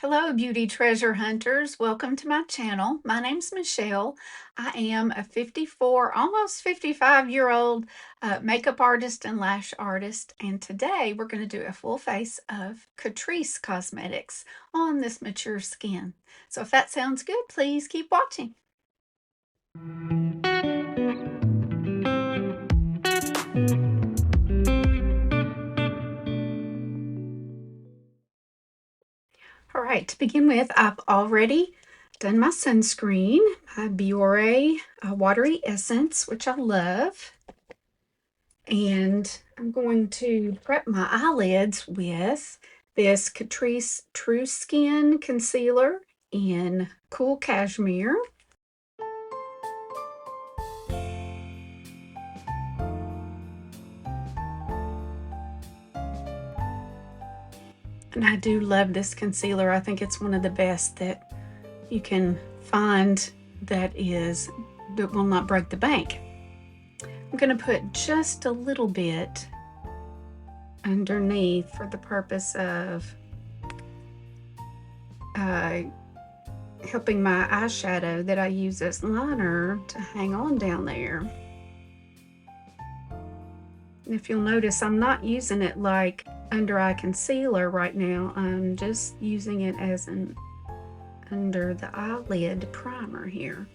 Hello, beauty treasure hunters. Welcome to my channel. My name's Michelle. I am a 54, almost 55-year-old makeup artist and lash artist. And today we're going to do a full face of Catrice Cosmetics on this mature skin. So if that sounds good, please keep watching. All right, to begin with, I've already done my sunscreen, my Biore Watery Essence, which I love. And I'm going to prep my eyelids with this Catrice True Skin Concealer in Cool Cashmere. And I do love this concealer. I think it's one of the best that you can find that will not break the bank. I'm going to put just a little bit underneath for the purpose of helping my eyeshadow that I use as liner to hang on down there. And if you'll notice, I'm not using it like under eye concealer right now. I'm just using it as an under the eyelid primer here.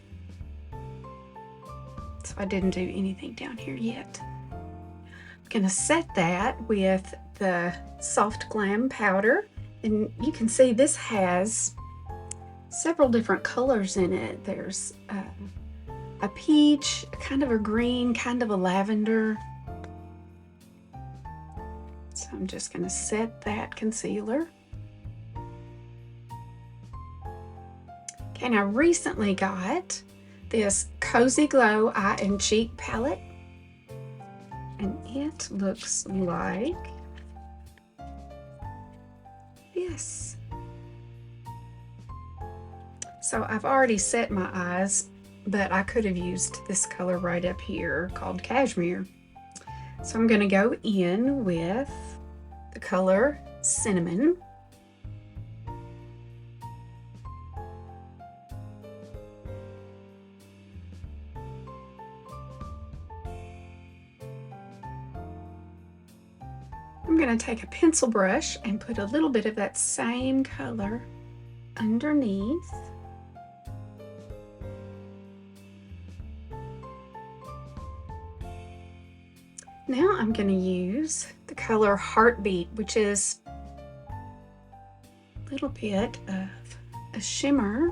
So I didn't do anything down here yet. I'm gonna set that with the Soft Glam powder. And you can see this has several different colors in it. There's a peach, kind of a green, kind of a lavender. So I'm just going to set that concealer. Okay, and I recently got this Cozy Glow Eye and Cheek palette. And it looks like this. So I've already set my eyes, but I could have used this color right up here called Cashmere. So I'm going to go in with the color Cinnamon. I'm going to take a pencil brush and put a little bit of that same color underneath. Now I'm going to use the color Heartbeat, which is a little bit of a shimmer.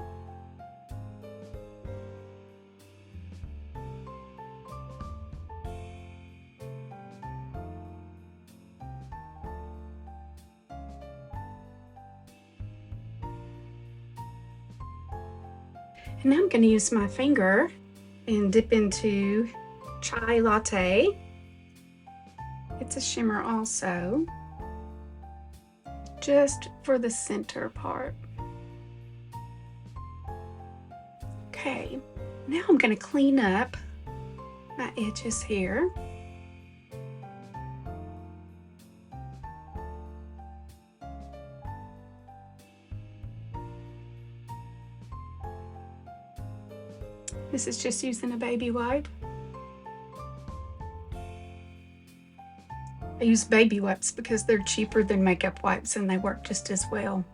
And now I'm going to use my finger and dip into Chai Latte. It's a shimmer also, just for the center part. Okay, now I'm going to clean up my edges here. This is just using a baby wipe. I use baby wipes because they're cheaper than makeup wipes and they work just as well.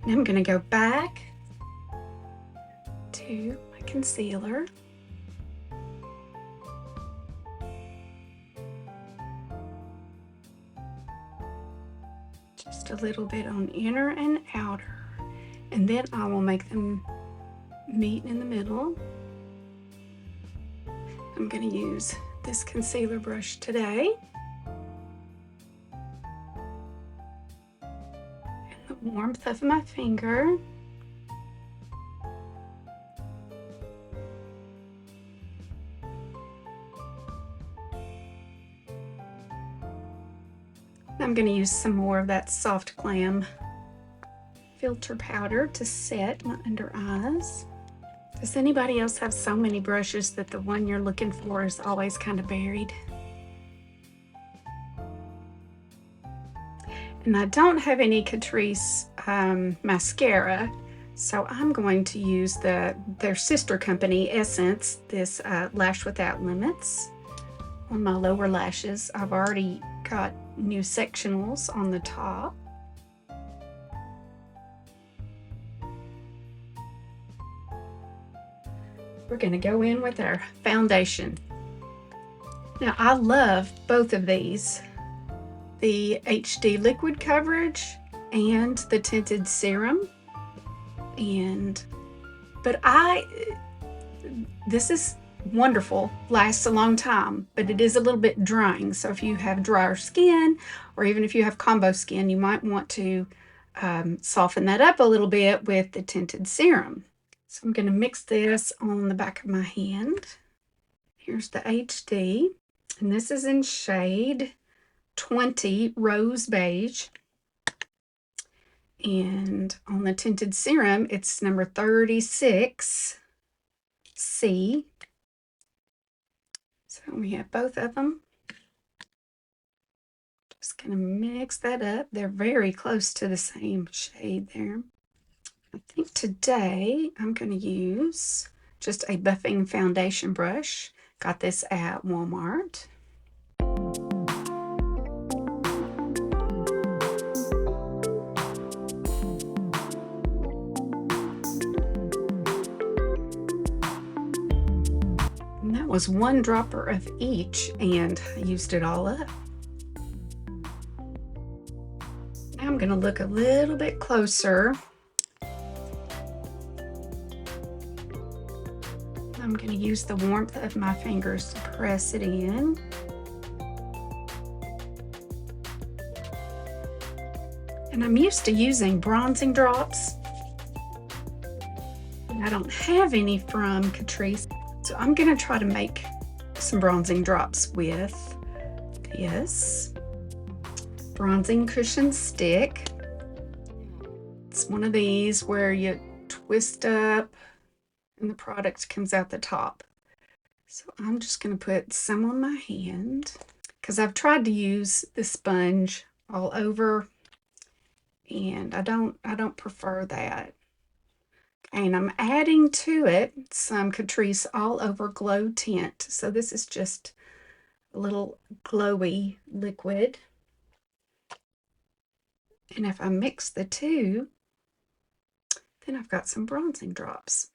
And I'm going to go back to my concealer. Just a little bit on inner and outer. And then I will make them meet in the middle. I'm going to use this concealer brush today. Warmth of my finger. I'm going to use some more of that Soft Glam filter powder to set my under eyes. Does anybody else have so many brushes that the one you're looking for is always kind of buried? And I don't have any Catrice mascara, so I'm going to use their sister company, Essence, this Lash Without Limits on my lower lashes. I've already got new sectionals on the top. We're going to go in with our foundation. Now, I love both of these, the HD liquid coverage and the tinted serum. But this is wonderful, lasts a long time, but it is a little bit drying. So if you have drier skin, or even if you have combo skin, you might want to soften that up a little bit with the tinted serum. So I'm going to mix this on the back of my hand. Here's the HD, and this is in shade 20 Rose Beige. And on the tinted serum, it's number 36C. So we have both of them. Just going to mix that up. They're very close to the same shade there. I think today I'm going to use just a buffing foundation brush. Got this at Walmart. And that was 1 dropper of each, and I used it all up. Now I'm going to look a little bit closer. I'm going to use the warmth of my fingers to press it in. And I'm used to using bronzing drops. I don't have any from Catrice, so I'm going to try to make some bronzing drops with this bronzing cushion stick. It's one of these where you twist up and the product comes out the top. So I'm just going to put some on my hand because I've tried to use the sponge all over, and I don't prefer that. And I'm adding to it some Catrice All Over Glow Tint. So this is just a little glowy liquid. And if I mix the two, then I've got some bronzing drops,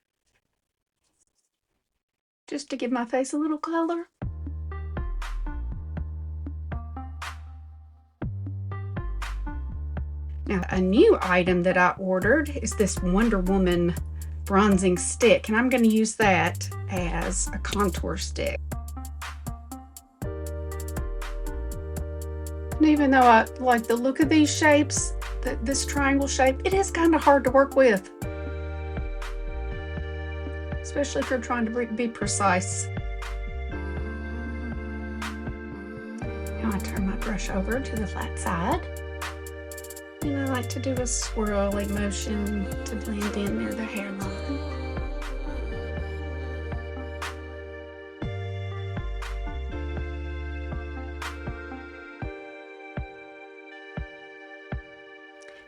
just to give my face a little color. Now, a new item that I ordered is this Wonder Woman bronzing stick, and I'm going to use that as a contour stick. And even though I like the look of these shapes, this triangle shape, it is kind of hard to work with, especially if you're trying to be precise. Now I turn my brush over to the flat side. And I like to do a swirly motion to blend in near the hairline.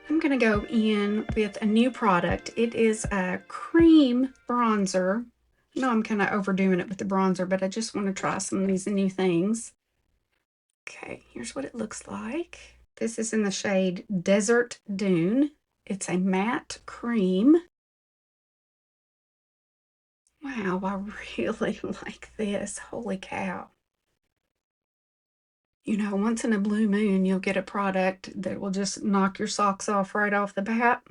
I'm going to go in with a new product. It is a cream bronzer. I know I'm kind of overdoing it with the bronzer, but I just want to try some of these new things. Okay, here's what it looks like. This is in the shade Desert Dune. It's a matte cream. Wow, I really like this. Holy cow. You know, once in a blue moon, you'll get a product that will just knock your socks off right off the bat.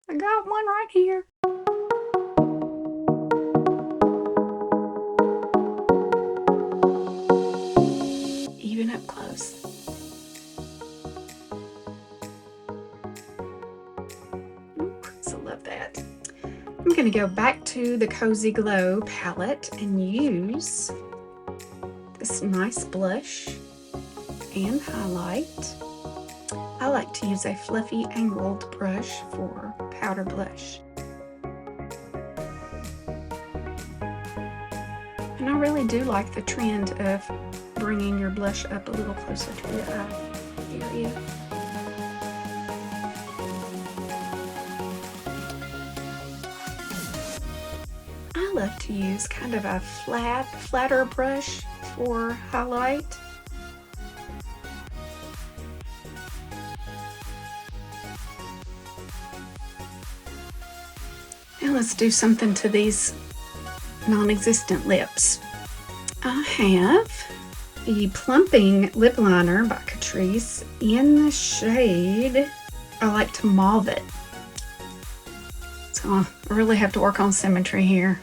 I got one right here. Even up close. So love that. I'm going to go back to the Cozy Glow palette and use this nice blush and highlight. I like to use a fluffy angled brush for powder blush. And I really do like the trend of bringing your blush up a little closer to your eye area. love to use kind of a flatter brush for highlight. Now let's do something to these non-existent lips. I have the Plumping Lip Liner by Catrice in the shade I like to mauve it. So I really have to work on symmetry here.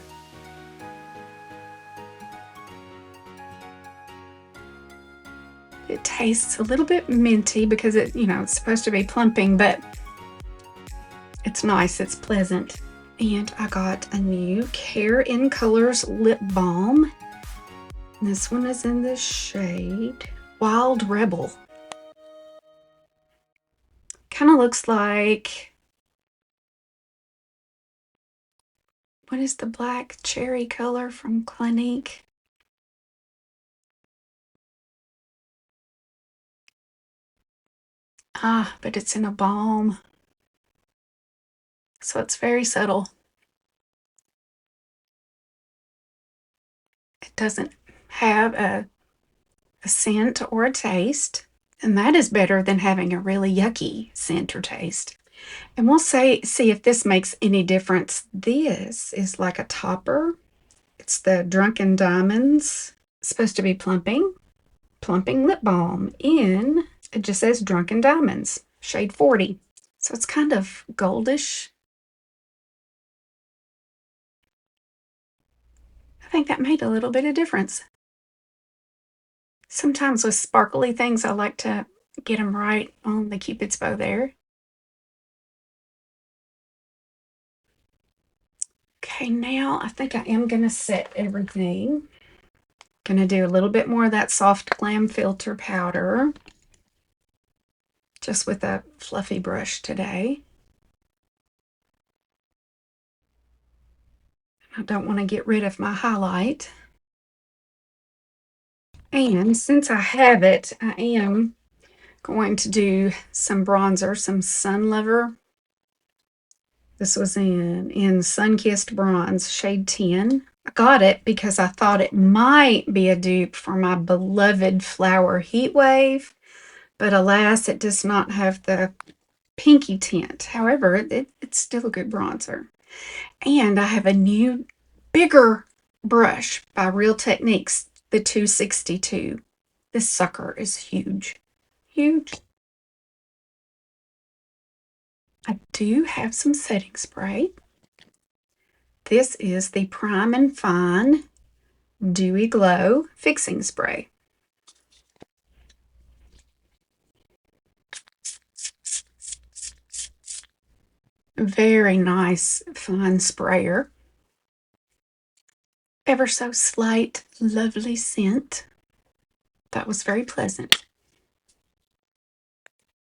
It tastes a little bit minty because it's supposed to be plumping, but it's nice, it's pleasant. And I got a new Care in Colors lip balm. This one is in the shade Wild Rebel. Kind of looks like, what is the black cherry color from Clinique? But it's in a balm. So it's very subtle. It doesn't have a scent or a taste. And that is better than having a really yucky scent or taste. And we'll see if this makes any difference. This is like a topper. It's the Drunken Diamonds. It's supposed to be plumping lip balm in, it just says Drunken Diamonds, shade 40. So it's kind of goldish. I think that made a little bit of difference. Sometimes with sparkly things, I like to get them right on the Cupid's bow there. Okay, now I think I am going to set everything. Going to do a little bit more of that soft glam filter powder, just with a fluffy brush today. I don't want to get rid of my highlight. And since I have it, I am going to do some bronzer, some Sun Lover. This was in Sun Kissed Bronze, shade 10. I got it because I thought it might be a dupe for my beloved Flower Heat Wave, but alas, it does not have the pinky tint. However, it's still a good bronzer. And I have a new, bigger brush by Real Techniques, the 262. This sucker is huge. Huge. I do have some setting spray. This is the Prime and Fine Dewy Glow Fixing Spray. Very nice, fine sprayer. Ever so slight, lovely scent. That was very pleasant.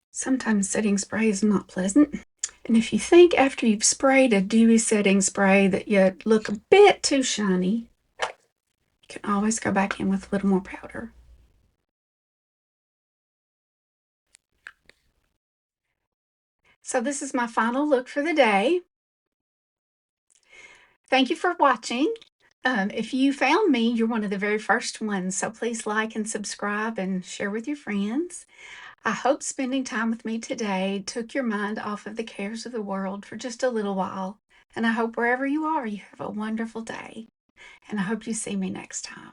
Sometimes setting spray is not pleasant. And if you think after you've sprayed a dewy setting spray that you look a bit too shiny, you can always go back in with a little more powder. So this is my final look for the day. Thank you for watching. If you found me, you're one of the very first ones, so please like and subscribe and share with your friends. I hope spending time with me today took your mind off of the cares of the world for just a little while. And I hope wherever you are, you have a wonderful day. And I hope you see me next time.